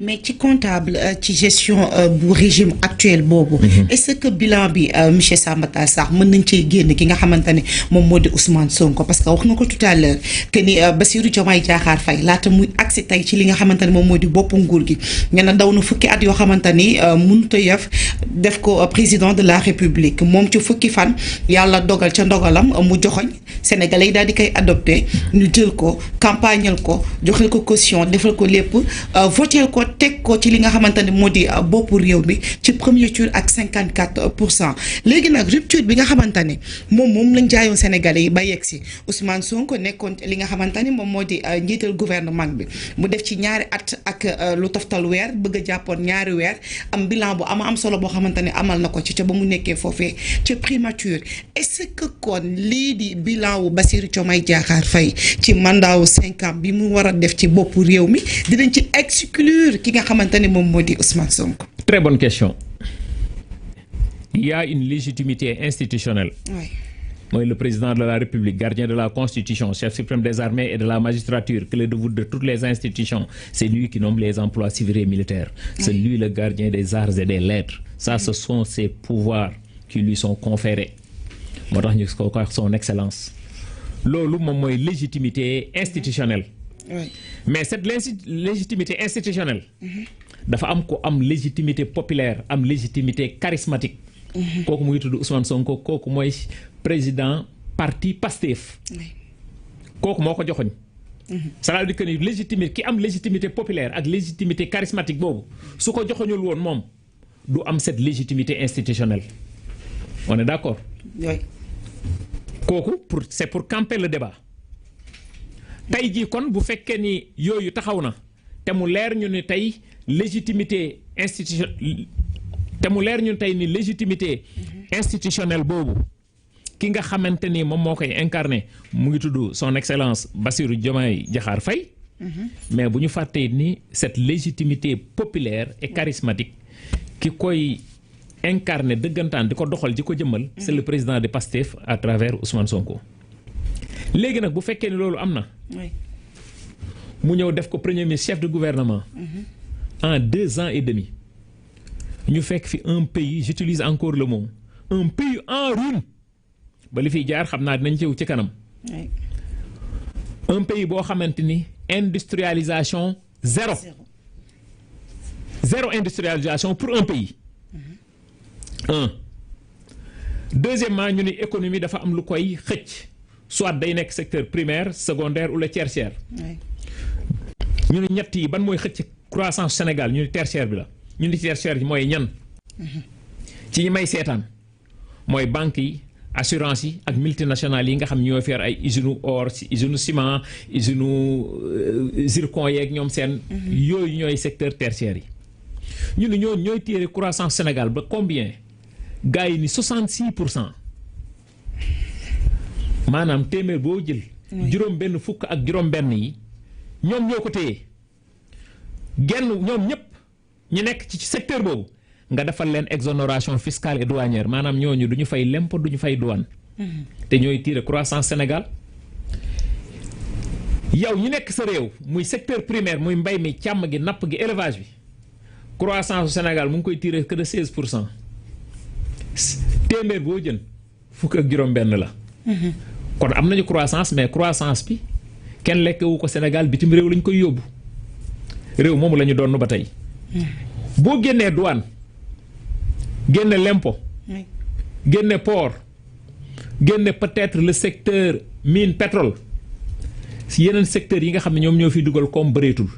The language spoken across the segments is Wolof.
mais ci comptable ci gestion bu régime actuel boobu. Est-ce que bilan bi monsieur Sambata Sarr mën nañ cee génn ki nga xamante ne moom moo di Ousmane Sonko parce que wax na ko tout à l'heure que ni Bassirou Diomaye Diakhar Faye laata muy agsi tey ci li nga xamante ne moom moo di boppu nguur gi ñu ne daw na fukki at yoo xamante ni mënut a def ko président de la république moom ci fukki fan yàlla dogal ca ndogalam mu joxoñ sénégalais yi daal di koy adopté ñu jël ko campagnal ko joxel ko caution defal ko lépp votel ko teg ko ci li nga xamante ne moo di boppu réew mi ci premier tour ak 54%. léegi nag rupture bi nga xamante ne moom lañ jaayoon sénégalais yi ba yegg si Ousmane Sonko nekkoon li nga xamante ni moom moo di njiital gouvernement bi mu def ci ñaari at ak lu toftal weer bëgg a jàppoon ñaari weer am bilan bu am solo boo xamante ne amal na ko ci ca ba mu nekkee foofee ci primature. est-ce que kon lii di bilan wu Bassirou Diomaye Diakhar Faye ci mandat wu 5 ans bi mu war a def ci boppu réew mi dinañ ci exclure ki nga xamante ne moom moo di Ousmane Sonko. Très bonne question. Il y a une légitimité institutionnelle. Oui. Moi, le président de la République, gardien de la Constitution, chef suprême des armées et de la magistrature, clé de voûte de toutes les institutions, c'est lui qui nomme les emplois civils et militaires. C'est lui le gardien des arts et des lettres. Ça, ce sont ses pouvoirs qui lui sont conférés. Moi, je crois son excellence. Lolo, mon légitimité institutionnelle. Oui. Mais cette légitimité institutionnelle, dafa am ko am légitimité populaire, am légitimité charismatique. Kooku mu ngi tudd Ousmane Sonko, kooku mooy président parti Pastef. Kooku moo ko joxoñ. Ça veut dire que ni légitimité ki am légitimité populaire ak légitimité charismatique boobu su ko joxoñul woon moom du am cette légitimité institutionnelle. On est d'accord? Oui. Kooku c'est pour camper le débat. Tey jii kon bu fekkee ni yooyu taxaw na te mu leer ñu ni tey légitimité institutionnelle boobu ki nga xamante ni moom moo koy incarné mu ngi tudd son excellence Bassirou Diomaye Diakhar Faye. Mais bu ñu fàttee ni cette légitimité populaire et charismatique ki koy incarné dëggantaan di ko doxal di ko jëmmal. C'est le président de Pastef à travers Ousmane Sonko. Léegi nag bu fekkee ni loolu am na. mu ñëw def ko premier ministre chef de gouvernement. En 2 ans et demi. ñu fekk fi un pays, j'utilise encore le mot, un pays en ruine. ba li fiy jaar xam naa dinañ ci kanam. Un pays boo xamante ni industrialisation zéro. Zéro industrialisation pour un pays. Deuxièmement ñu ni économie dafa am lu koy xëcc. Soit day nekk secteur primaire, secondaire ou le tertiaire. ñu ne ñett yi ban mooy xëcc croissance Sénégal ñu ne tertiaire bi la ñu ne tertiaire bi mooy ñan. ci ñi may seetaan mooy banques yi assurance yi ak multinationales yi nga xam ñoo fi ay usine or usine ciment usine zircon yeeg ñoom seen. yooyu ñooy secteur tertiaire yi. ñu ne ñooy tirer croissance Sénégal ba combien gars yi ni 66%. maanaam téeméer boo jël. juróom benn fukk ak juróom benn yi ñoom ñoo ko téye genn ñoom ñëpp ñu nekk ci secteur boobu nga defal leen exonération fiscale et douanière maanaam ñooñu du ñu fay l'impôt du ñu fay douane. te ñooy tirer croissance Sénégal. yow ñu nekk sa réew muy secteur primaire muy mbay mi càmm gi napp gi élevage bi croissance Sénégal mu ngi koy tirer que de 16%. téeméer boo jën fukk ak juróom benn la. kon am nañu croissance mais croissance bi kenn lekkewu ko Sénégal bitim réew lañ koy yóbbu réew moomu la ñu doon ba tey. boo génnee douane génne l'impôt génne port génne peut-être le secteur mine pétrole si yeneen secteurs yi nga xam ne ñoom ñoo fi dugal comme bëreetul.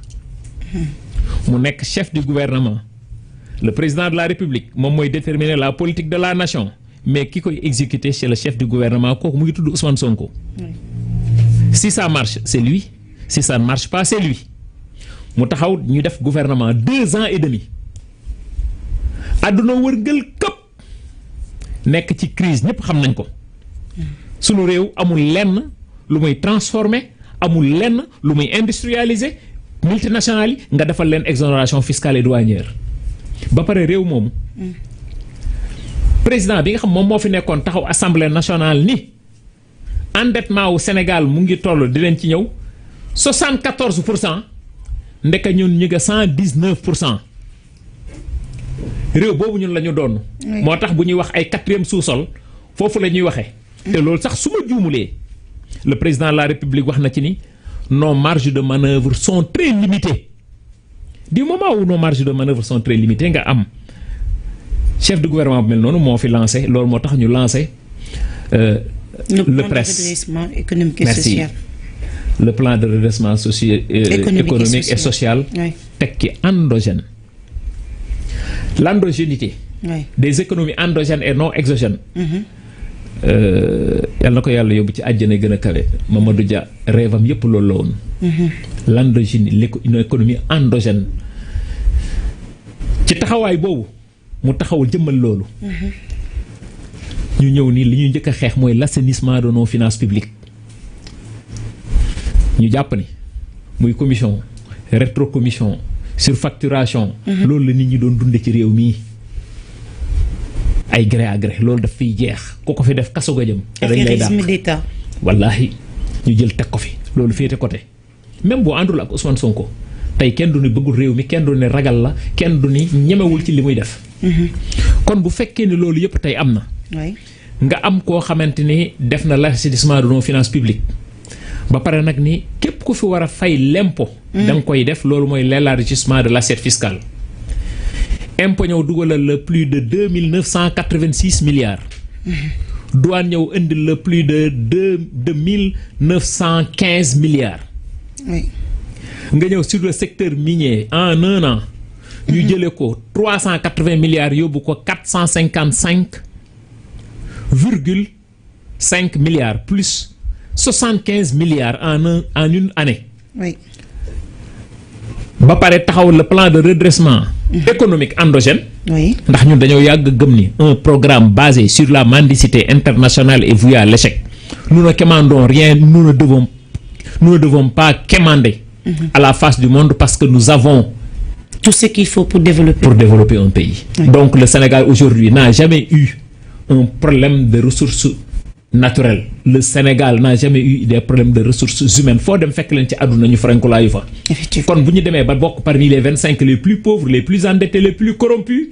mu nekk chef du gouvernement le président de la République moom mooy déterminer la politique de la nation. Mais qui peut exécuter chez le chef du gouvernement, comme Ousmane Sonko. Si ça marche, c'est lui. Si ça ne marche pas, c'est lui. Nous avons fait gouvernement 2 ans et demi. Aduna wërngël këpp nekk ci crise ñëpp xam nañ ko. Sunu réew amul lenn lu muy transformer, amul lenn lu muy industrialiser, multinationales yi nga defal leen exonération fiscale et douanière. Ba pare réew moomu. Président bi nga xam moom moo fi nekkoon taxaw assemblée nationale ni endettement au Sénégal mu ngi toll di leen ci ñëw 74%. ndeka ñun ñu nga 119%. réew boobu ñun la ñu doon. moo tax bu ñuy wax ay 4e sous-sol foofu la ñuy waxee. te loolu sax su ma juumulee le président de la République wax na ci ni nos marges de manœuvre sont très limitées. du moment où nos marges de manœuvre sont très limitées nga am chef de gouvernement bu mel noonu moo fi lancé loolu moo tax ñu lancé. le PRES redressement économique et social. Le plan de redressement économique et social. teg ki endogène. L'endogénité des économies endogènes et non exogènes. yal na ko yàlla yóbbu ci àjjana gën a kawe Mamadou Dia rêvam yépp loolu la woon. L'endogénie une économie endogène. ci taxawaay boobu mu taxawul jëmmal loolu. ñu ñëw nii li ñuy njëkk a xeex mooy l'assainissement de nos finances publiques. ñu jàpp ni muy commission rétrocommission surfacturation. loolu la nit ñi doon dunde ci réew mii. ay gré à gré loolu daf fiy jeex ku ko fi def kaso ga jëm. dañ lay dàq wallaahi ñu jël teg ko fi loolu féete côté. même boo àndul ak Ousmane Sonko tey kenn du ni bëggul réew mi kenn du ni ragal la kenn du ni ñemewul ci li muy def. kon bu fekkee ni loolu yëpp tey am na. nga am koo xamante ni def na l'assainissement de nos finances publiques ba pare nag ni képp ku fi war a fay l'impôt. da nga koy def loolu mooy l'élargissement de l'assiette fiscale. impôt ñëw dugalal le plus de 2986 milliards. douane ñëw indil le plus de 1915 milliards. nga ñëw sur le secteur minier en un an. ñu jëlee ko 380 milliards yóbbu ko 455,5 milliards plus 75 milliards en une année. ba pare taxaw le plan de redressement économique endogène. ndax ñun dañoo yàgg gëm ni un programme basé sur la mendicité internationale est voué à l'échec. Nous ne quémandons rien, nous ne devons pas quémander à la face du monde parce que nous avons tout ce qu'il faut pour développer un pays. Donc le Sénégal aujourd'hui n'a jamais eu un problème de ressources naturelles. Le Sénégal n'a jamais eu des problèmes de ressources humaines. Foo dem fekk leen ci àdduna ñu frankulaayu fa. Kon bu ñu demee ba bokk parmi les 25 les plus pauvres, les plus endettés, les plus corrompus,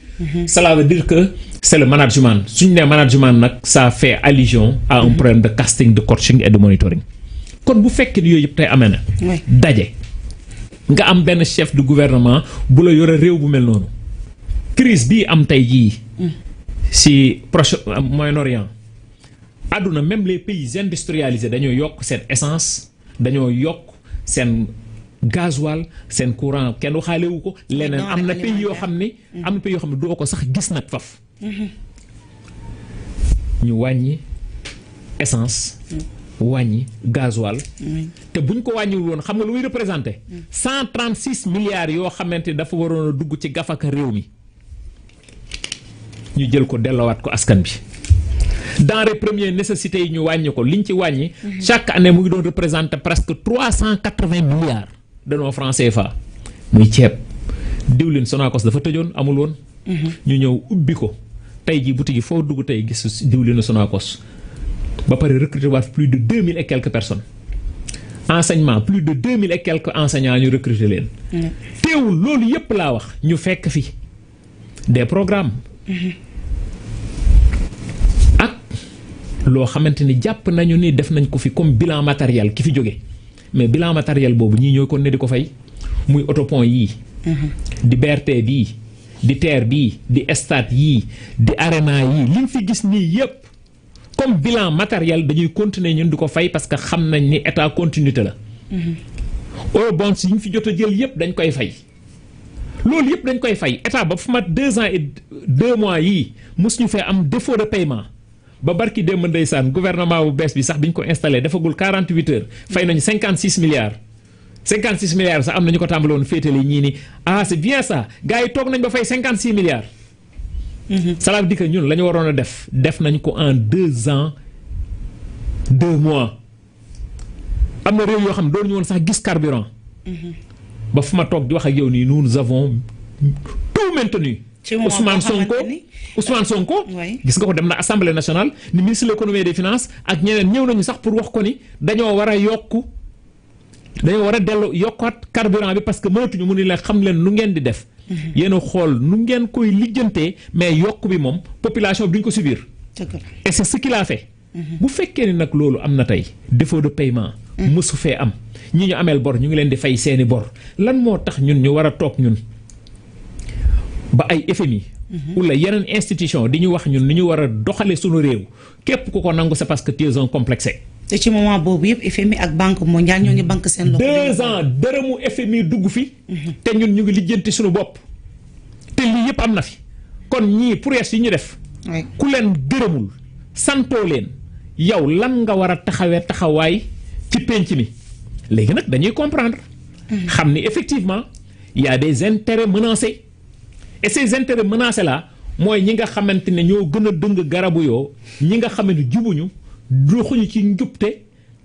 cela veut dire que c'est le management. Suñu nee management nag ça fait allusion à un problème de casting, de coaching et de monitoring. Kon bu fekkee ni yooyu yëpp tey amee na. daje nga am benn chef de gouvernement bu la yore réew bu mel noonu. crise bii am tey jii. si Moyen-Orient. àdduna même les pays industrialisés dañoo yokk seen essence dañoo yokk seen gasoil seen courant kenn waxaale wu ko leneen am na pays yoo xam ne doo ko sax gis nag faf ñu wàññi essence wàññi gasoil te buñ ko wàññiwul woon xam nga lu muy représenté 136 milliards yoo xamante dafa waroon a dugg ci gafaka réew mi ñu jël ko delloowaat ko askan bi. denrées premières nécessités yi ñu wàññi ko liñ ci wàññi. chaque année mu ngi doon représenter presque 380 milliards de nos francs CFA. muy ceeb diwlin Sonacos dafa tëjoon amul woon. ñu ñëw ubbi ko tey jii boutique yi foo dugg tey gis diwlinu Sonacos ba pare recruter waat plus de 2000 et quelques personnes. enseignement plus de 2000 et quelques enseignants ñu recruter leen. teewul loolu yépp laa wax ñu fekk fi des programmes. loo xamante ni jàpp nañu ni def nañ ko fi comme bilan matériel ki fi jóge mais bilan matériel boobu ñii ñooy kon ne di ko fay muy autopont yii di BRT bii di TER bii di stade yii di arena yii liñ fi gis nii yépp comme bilan matériel dañuy continuer ñun di ko fay parce que xam nañ ni état continuité la eurobonds yi ñu fi jot a jël yépp dañ koy fay loolu yépp dañ koy fay état ba fu mat 2 ans et 2 mois yii mosuñu fee am défaut de paiement ba barki démb ndeysaan gouvernement bu bees bi sax bi ñu ko installé defagul 48 heures fay nañu 56 milliards 56 milliards sax am nañu ko tàmbale woon féetale ñii ni c'est bien ça gars yi toog nañ ba fay 56 milliards. cela veut dire que ñun la ñu waroon a def nañ ko en 2 ans 2 mois am na réew yoo xam ne doon ñu woon sax gis carburant. ba fu ma toog di wax ak yow nii nous avons tout maintenu. Ousmane Sonko gis nga ko dem na assemblée nationale ni ministre de l'économie et des finances ak ñeneen ñëw nañu sax pour wax ko ni dañoo war a yokk dañoo war a dellu yokkaat carburant bi parce que mënatuñu mu ni la xam leen nu ngeen di def. yéen a xool nu ngeen koy lijjantee mais yokk bi moom population bi duñ ko subir. et c'est ce qu'il a fait. bu fekkee ni nag loolu am na tey défaut de paiement. mësu fee am ñi ñu ameel bor ñu ngi leen di fay seeni bor lan moo tax ñun ñu war a toog ñun ba ay FMI. wala yeneen institution di ñu wax ñun ni ñu war a doxalee suñu réew képp ku ko nangu c'est parce que tu es un complexé. te ci moment boobu yëpp FMI ak banque mondiale ñoo ngi banque seen loxo. 2 ans dërëmu FMI dugg fi. te ñun ñu ngi lijjanti suñu bopp. te lii yëpp am na fi kon ñii prouesse yi ñu def. ku leen gërëmul santoo leen yow lan nga war a taxawee taxawaay ci penc mi léegi nag dañuy comprendre. xam ni effectivement il y a des intérêts menacés. et ces intérêts menacés là mooy ñi nga xamante ne ñoo gën a dëng garabu yoo ñi nga xam ne jubuñu doxuñu ci njubte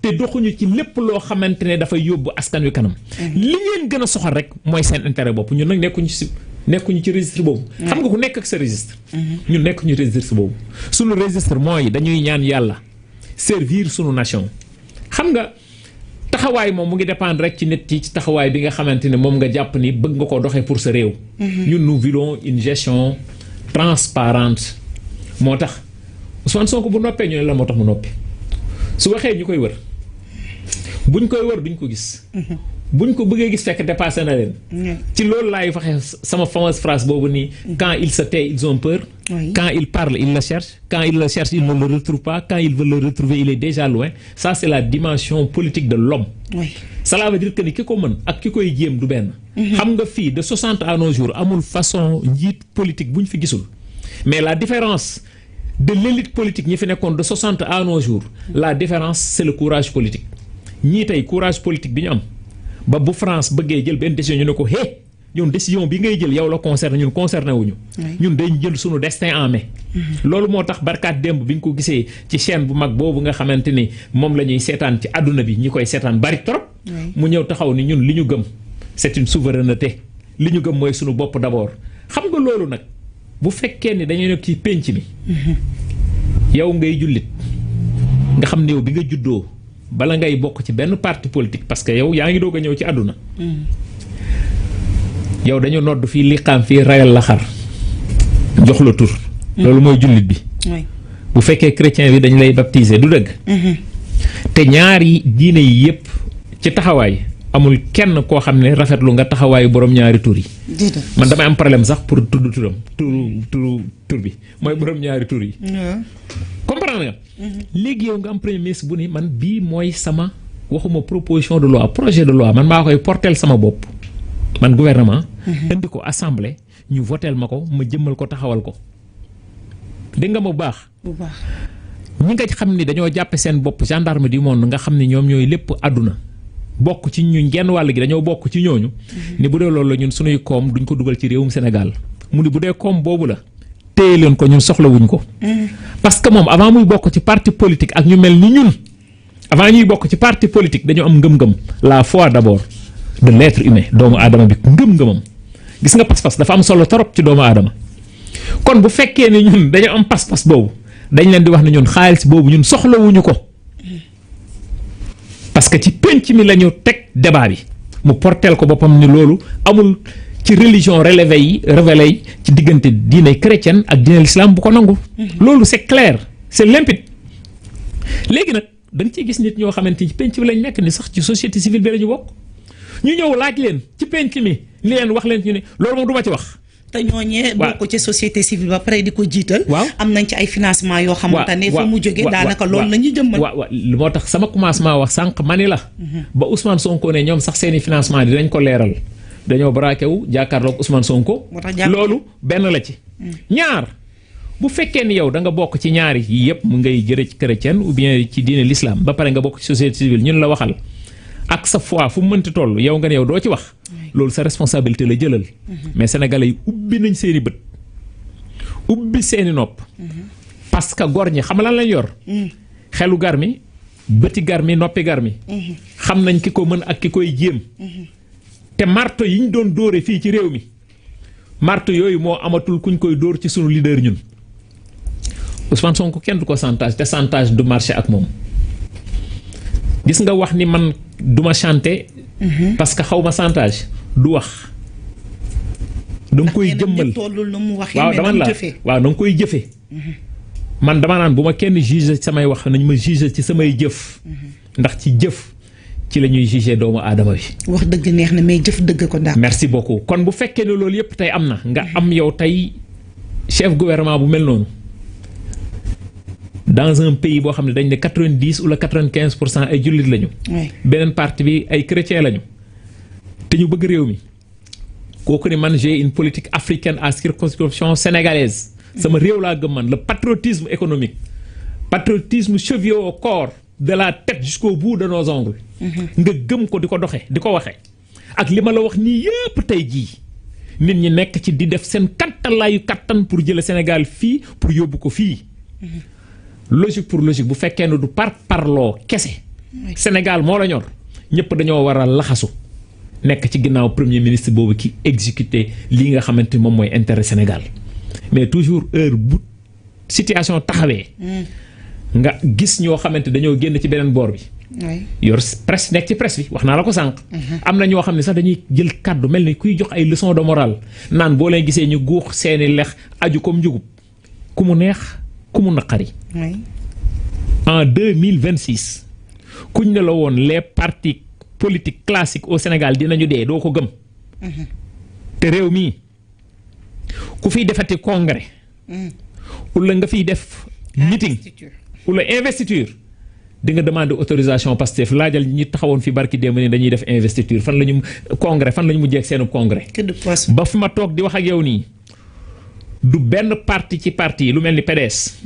te doxuñu ci lépp loo xamante ne dafay yóbbu askan wi kanam. li leen gën a soxal rek mooy seen intérêt bopp ñun nag nekkuñu ci registre boobu. xam nga ku nekk ak sa registre. ñun nekkuñu registre boobu. sunu registre mooy dañuy ñaan yàlla servir sunu nation. xam nga taxawaay moom mu ngi dépendre rek ci nit ci taxawaay bi nga xamante ne moom nga jàpp ni bëgg nga ko doxee pour sa réew. ñun nous voulons une gestion transparente moo tax Ousmane Sonko bu noppee ñu ne la moo tax mu noppi su waxee ñu koy wër buñ koy wër duñ ko gis. buñ ko bëggee gis fekk dépassé na leen. ci loolu laay waxee sama fameuse phrase boobu nii. quand il se tait ils ont peur. quand il parle il le cherche. quand il le cherche il ne le retrouve pas. quand il veut le retrouver il est déjà loin. ça c'est la dimension politique de l'homme. cela veut dire que ni ki ko mën ak ki koy jéem du benn. xam nga fii de 60 à nos jours amul façon njiit politique bu ñu fi gisul. mais la différence de l'élite politique ñi fi nekkoon de 60 à nos jours. la différence c'est le courage politique. ñii tey courage politique bi ñu am. ba bu France bëggee jël benn décision ñu ne ko hé ñun décision bi ngay jël yow la concerné ñun concerné wuñu ñun dañ jël suñu destin en main. loolu moo tax barkaat démb bi ñu ko gisee ci chaîne bu mag boobu nga xamante ni moom la ñuy seetaan ci àdduna bi ñi koy seetaan bari trop. mu ñëw taxaw ni ñun li ñu gëm c'est une souveraineté li ñu gëm mooy suñu bopp d'abord. xam nga loolu nag bu fekkee ni dañuy nekk ci pénc mi. yow ngay jullit nga xam ne yow bi nga juddoo. bala ngay bokk ci benn parti politique parce que yow yaa ngi doog a ñëw ci àdduna. yow dañu nodd fii liqaam fii rayal la xar jox la tur. loolu mooy jullit bi. bu fekkee chrétien bi dañ lay baptiser du dëgg. te ñaari diine yi yépp ci taxawaay amul kenn koo xam ne rafetlu nga taxawaayu borom ñaari tur yi. man damay am problème sax pour tudd turam tur bi mooy borom ñaari tur yi. comprendre nga. léegi yow nga am premier ministre bu ni man bii mooy sama waxuma proposition de loi projet de loi man maa koy porteel sama bopp man gouvernement. indi ko assemblée ñu voteel ma ko ma jëmmal ko taxawal ko. dégg nga ma bu baax. ñi nga xam ni dañoo jàppe seen bopp gendarme du monde nga xam ni ñoom ñooy lépp àdduna bokk ci ñun genn wàll gi dañoo bokk ci ñooñu. ni bu dee loolu la ñun sunuy koom duñ ko dugal ci réewum Sénégal mu ni bu dee koom boobu la. téye leen ko ñun soxlawuñ ko. parce que moom avant muy bokk ci parti politique ak ñu mel ni ñun avant ñuy bokk ci parti politique dañoo am ngëm-ngëm la foi d'abord de l'être humain doomu aadama bi ngëm-ngëmam gis nga pas-pas dafa am solo trop ci doomu aadama kon bu fekkee ne ñun dañoo am pas-pas boobu dañ leen di wax ne ñun xaalis boobu ñun soxlawuñu ko parce que ci penc mi la ñu teg débat bi mu porteel ko boppam ni loolu amul. ci religion révélée yi ci diggante diine chrétienne ak diine l'islam bu ko nangu. loolu c'est clair c'est limpide. léegi nag da nga ciy gis nit ñoo xamante ni ci penc bi lañ nekk ni sax ci société civile bi la ñu bokk ñu ñëw laaj leen ci penc mi li leen wax leen ñu ne loolu moom du ma ci wax. te ñooñee bokk ci société civile ba pare di ko jiital. waaw am nañ ci ay financement yoo xamante ne fa mu jógee daanaka loolu la ñuy jëmmal. waaw moo tax sama commencement wax sànq ma ni la. ba Ousmane Sonko ne ñoom sax seeni financement dinañ ko leeral. dañoo braqué wu jàkkaarloog Ousmane Sonko. loolu benn la ci. ñaar bu fekkee ni yow da nga bokk ci ñaari yi yëpp mu ngay jëre ci chrétien ou bien ci diine l'islam ba pare nga bokk ci société civile ñun la waxal ak sa foi fu mu mënti toll yow nga ne yow doo ci wax. loolu sa responsabilité la jëlal. mais sénégalais yi ubbi nañ seeni bët ubbi seeni nopp. parce que gor ñi xam lan lañ yor. xelu gar mi bëti gar mi noppi gar mi. xam nañ ki ko mën ak ki koy jéem. te marto yi ñu doon dóore fii ci réew mi marto yooyu moo amatul kuñ koy dóor ci sunu leader ñun Ousmane Sonko kenn du ko chantage te chantage du marché ak moom gis nga wax ni man du ma chanter. parce que xaw ma chantage du wax. da nga koy jëmmal waaw dama la waaw da nga koy jëfee. man dama naan bu ma kenn juger samay wax nañ ma juger ci samay jëf. ndax ci jëf ci la ñuy juger doomu aadama bi. wax dëgg neex na mais jëf dëgg ko daal. merci beaucoup kon bu fekkee ne loolu yëpp tey am na nga am yow tey chef gouvernement bu mel noonu dans un pays boo xam ne dañ ne 90 ou 95% ay jullit lañu. beneen partie bi ay chrétien lañu. te ñu bëgg réew mi kooku ne man j'ai une politique africaine à circonscription sénégalaise. sama réew laa gëm man le patriotisme économique. patriotisme chevillé au corps de la tête jusqu'au bout de nos ongles. nga gëm ko di ko doxee di ko waxee. ak li ma la wax nii yëpp tey jii nit ñi nekk ci di def seen kattalaayu kattan pour jële Sénégal fii pour yóbbu ko fii. logique pour logique bu fekkee ne du parloo kese. Sénégal moo la ñor ñëpp dañoo war a laxasu nekk ci ginnaaw premier ministre boobu ki exécuter lii nga xamante ni moom mooy intérêt Sénégal mais toujours heure bu situation taxawee. nga gis ñoo xamante dañoo génn ci beneen boor bi. yor presse nekk ci presse bi wax naa la ko sànq. am na ñoo xam ne sax dañuy jël kàddu mel ni kuy jox ay leçon de morale naan boo leen gisee ñu guux seeni lex aju comme njugub ku mu neex ku mu naqari. en 2026 kuñ ne la woon les partis politiques classiques au Sénégal dinañu dee doo ko gëm. te réew mii ku fiy defati congrès. wala nga fiy def meeting. wala investiture di nga demander autorisation Pastef laajal ñi taxawoon fi barki démb ni dañuy def investiture fan la ñu congrès fan la ñu mujjee ak seen congrès. ba fi ma toog di wax ak yow nii du benn parti ci parti lu mel ni PDS.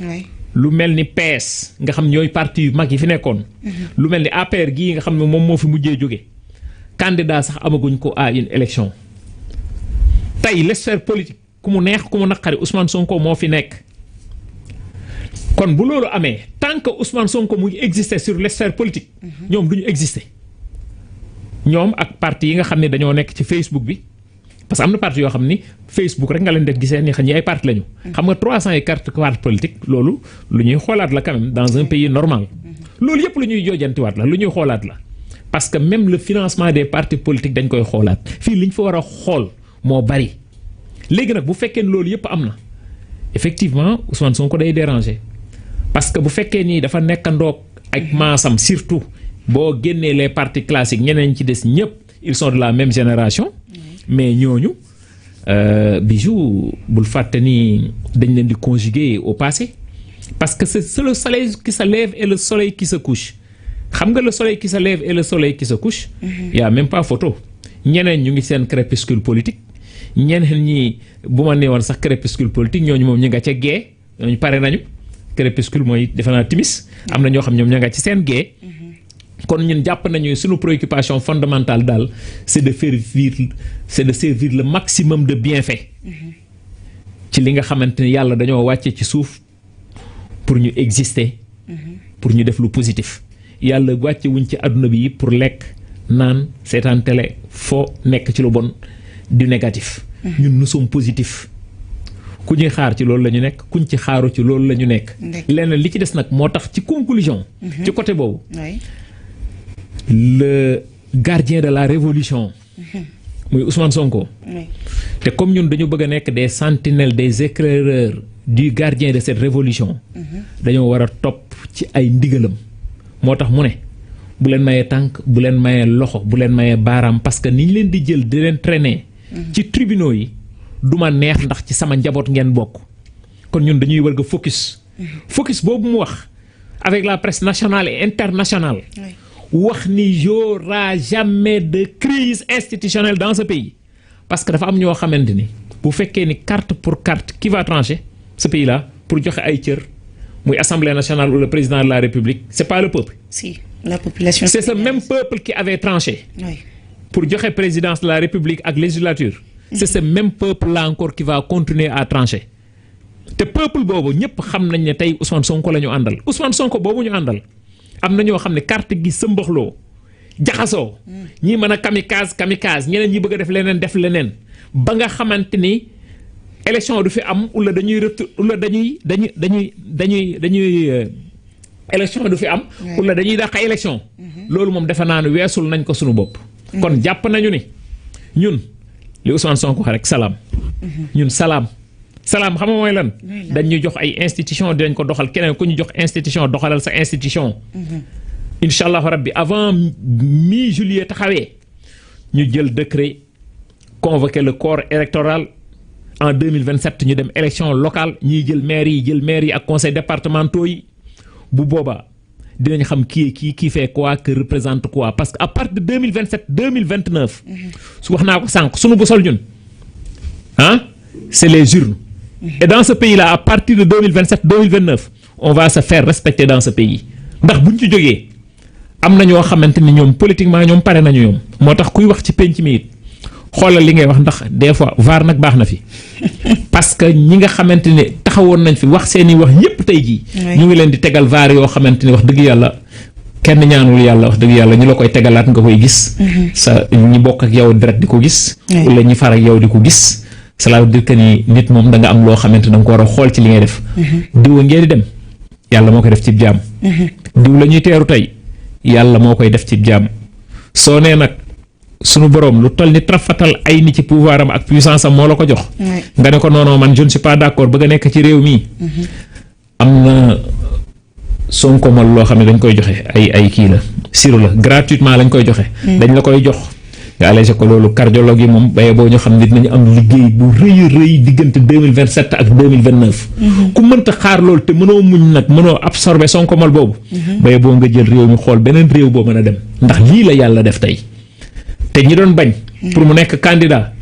lu mel ni PS nga xam ñooy parti yu mag yi fi nekkoon. lu mel ni APR gii nga xam ne moom moo fi mujjee jóge candidat sax amaguñ ko à une élection. tey l'esphère politique ku mu neex ku mu naqari Ousmane Sonko moo fi nekk. kon bu loolu amee tant que Ousmane Sonko mu ngi exister sur l'esphère politique. ñoom du ñu exister. ñoom ak parti yi nga xam ne dañoo nekk ci Facebook bi parce que am na parti yoo xam ni Facebook rek nga leen def gisee ni xam ñi ay parti lañu. xam nga 300 et quelques partis politiques loolu lu ñuy xoolaat la quand même dans un pays normal. loolu yëpp lu ñuy joojantiwaat la lu ñuy xoolaat la parce que même le financement des partis politiques dañ koy xoolaat fii li ñu fa war a xool moo bari. léegi nag bu fekkee ne loolu yëpp am na effectivement Ousmane Sonko day déranger. parce que bu fekkee nii dafa nekkandoog ak maasam surtout boo génnee les partis classiques ñeneen ci des ñëpp ils sont de la même génération. mais ñooñu Bijou bul fàtte ni dañ leen di conjuguer au passé. parce que c'est le soleil qui se lève et le soleil qui se couche xam nga le soleil qui se lève et le soleil qui se couche. y a même pas photo. ñeneen ñu ngi seen crépuscule politique ñeneen ñi bu ma nee woon sax crépuscule politique ñooñu moom ñu nga ca gée ñooñu pare nañu. crépuscule mooy defe naa timis am na ñoo xam ñoom ña nga ci seen gée. kon ñun jàpp nañu suñu préoccupation fondamentale daal c'est de servir le maximum de bienfaits. ci li nga xamante ni yàlla dañoo wàcce ci suuf pour ñu exister. pour ñu def lu positif. yàlla wàcce wuñ ci àdduna bi pour lekk naan seetaan télé foo nekk ci lu bon du négatif. ñun nous sommes positifs. ku ñuy xaar ci loolu la ñu nekk kuñ ci xaaru ci loolu la ñu nekk. leneen li ci des nag moo tax ci conclusion. ci côté boobu. le gardien de la révolution. muy Ousmane Sonko. te comme ñun dañu bëgg a nekk des sentinelles des éclaireurs du gardien de cette révolution. dañoo war a topp ci ay ndigalam. moo tax mu ne bu leen mayee tànk bu leen mayee loxo bu leen mayee baaraam parce que ni ñu leen di jël di leen traîner. ci tribunaux yi. duma neex ndax ci sama njaboot ngeen bokk kon ñun dañuy war a focus. focus boobu mu wax avec la presse nationale et internationale. wax ni y aura jamais de crise institutionnelle dans ce pays parce que dafa am ñoo xamante ni bu fekkee ni carte pour carte qui va trancher ce pays là pour joxe ay cër muy assemblée nationale ou le président de la république c'est pas le peuple. si la population. c'est ce même peuple qui avait tranché. pour joxe présidence de la république ak législature. c'est ce même peuple là encore qui va continuer à trancher te peuple boobu ñëpp xam nañ ne tey Ousmane Sonko la ñu àndal Ousmane Sonko boobu ñu àndal am na ñoo xam ne carte gi sëmbaxloo jaxasoo ñii mën a kamikaze ñeneen ñi bëgg a def leneen ba nga xamante ni élection du fi am wala dañuy élection du fi am. wala dañuy dàq élection. loolu moom defe naa ne weesul nañ ko suñu bopp. kon jàpp nañu ni ñun li Ousmane Sonko wax rek salaam. ñun salaam xam nga mooy lan. dañ ñu jox ay institution dinañ ko doxal keneen ku ñu jox institution doxalal sa institution. incha allah rabbi avant mi-juillet taxawee ñu jël décret convoquer le corps électoral en 2027 ñu dem élection locale ñiy jël maire yi ak conseil départementaux yi bu boobaa dinañ xam qui fait quoi que représente quoi parce que à partir de 2027 2029. su wax naa ko sànq sunu bu sol ñun c'est les urnes. Et dans ce pays-là à partir de 2027 2029 on va se faire respecter dans ce pays ndax buñ ci jógee am na ñoo xamante ni ñoom politiquement ñoom pare nañu ñoom moo tax kuy wax ci penc mi it xoolal li ngay wax ndax des fois vaar nag baax na fi parce que ñi nga xamante ne taxawoon nañ fi wax seeni wax yépp tey jii. ñu ngi leen di tegal vaar yoo xamante ni wax dëgg yàlla kenn ñaanul yàlla wax dëgg yàlla ñu la koy tegalaat nga koy gis. sa ñi bokk ak yow direct di ko gis. wala ñi far ak yow di ko gis. cela veut dire que ni nit moom da nga am loo xamante da nga ko war a xool ci li ngay def. diw ngeen di dem yàlla moo koy def ci jaam. diw la ñuy teeru tey yàlla moo koy def ci jaam soo nee nag sunu borom lu toll ni trafatal ay ni ci pouvoir am ak puissance am moo la ko jox. nga ne ko non man je ne suis pas d'accord bëgg a nekk ci réew mi. am na Sonko mal loo xam ne dañ koy joxe ay kii la siro la gratuitement lañ koy joxe. dañ la koy jox. nga allégé ko loolu cardiologue yi moom baye boo ñu xam ne dinañu am liggéey bu rëy diggante 2027 ak 2029. ku mënta xaar loolu te mënoo muñ nag mënoo absorber Sonko mal boobu. baye boo nga jël réew mi xool beneen réew boo mën a dem ndax lii la yàlla def tey te ñi doon bañ. pour mu nekk candidat.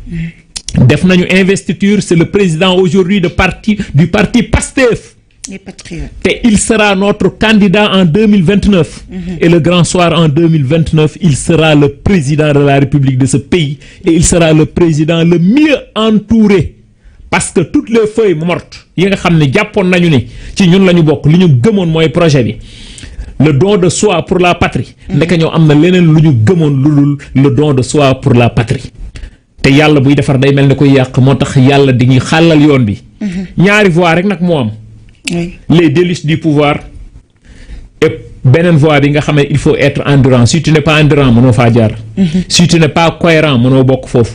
def nañu investiture c'est le président aujourd'hui du parti PASTEF. Les patriotes. Et il sera notre candidat en 2029. Et le grand soir en 2029, il sera le président de la République de ce pays. Et il sera le président le mieux entouré. Parce que toutes les feuilles mortes, yi nga xam ne jàppoon nañu ni ci ñun la ñu bokk li ñu gëmoon mooy projet bi. Le don de soi pour la patrie. ndeke ñoo am na leneen lu ñu gëmoon lu dul le don de soi pour la patrie. te yàlla buy defar day mel ni koy yàq moo tax yàlla di ñuy xàllal yoon bi. ñaari voie rek nag moo am. Les délices du pouvoir et beneen voie bi nga xam ne il faut être endurant si tu n'es pas endurant mënoo faa jaar. si tu n'es pas cohérent mënoo bokk foofu.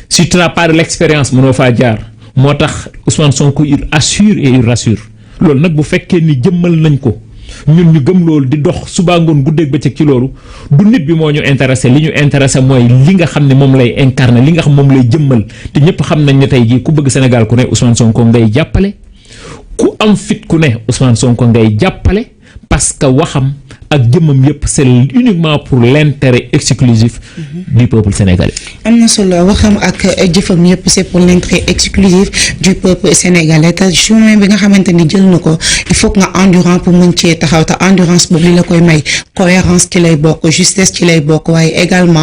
si tu n'as pas de l'expérience mënoo faa jaar moo tax Ousmane Sonko il assure et il rassure loolu nag bu fekkee ni jëmmal nañ ko ñun ñu gëm loolu di dox suba ngoon guddeeg bëccëg ci loolu du nit bi moo ñu intéressé li ñu intéressé mooy li nga xam ne moom lay incarné li nga xam moom lay jëmmal te ñëpp xam nañ ne tey jii ku bëgg Sénégal ku ne Ousmane Sonko ngay jàppale. ku am fit ku ne Ousmane Sonko ngay jàppale parce que waxam ak jëmmam yépp c'est uniquement pour l'intérêt exclusif du peuple sénégalais. am na solo waxam ak jëfam yépp c'est pour l'intérêt exclusif du peuple sénégalais te chemin bi nga xamante ni jël na ko il faut que nga endurant pour mën cee taxaw te endurance boobu li la koy may cohérence ci lay bokk justesse ci lay bokk waaye également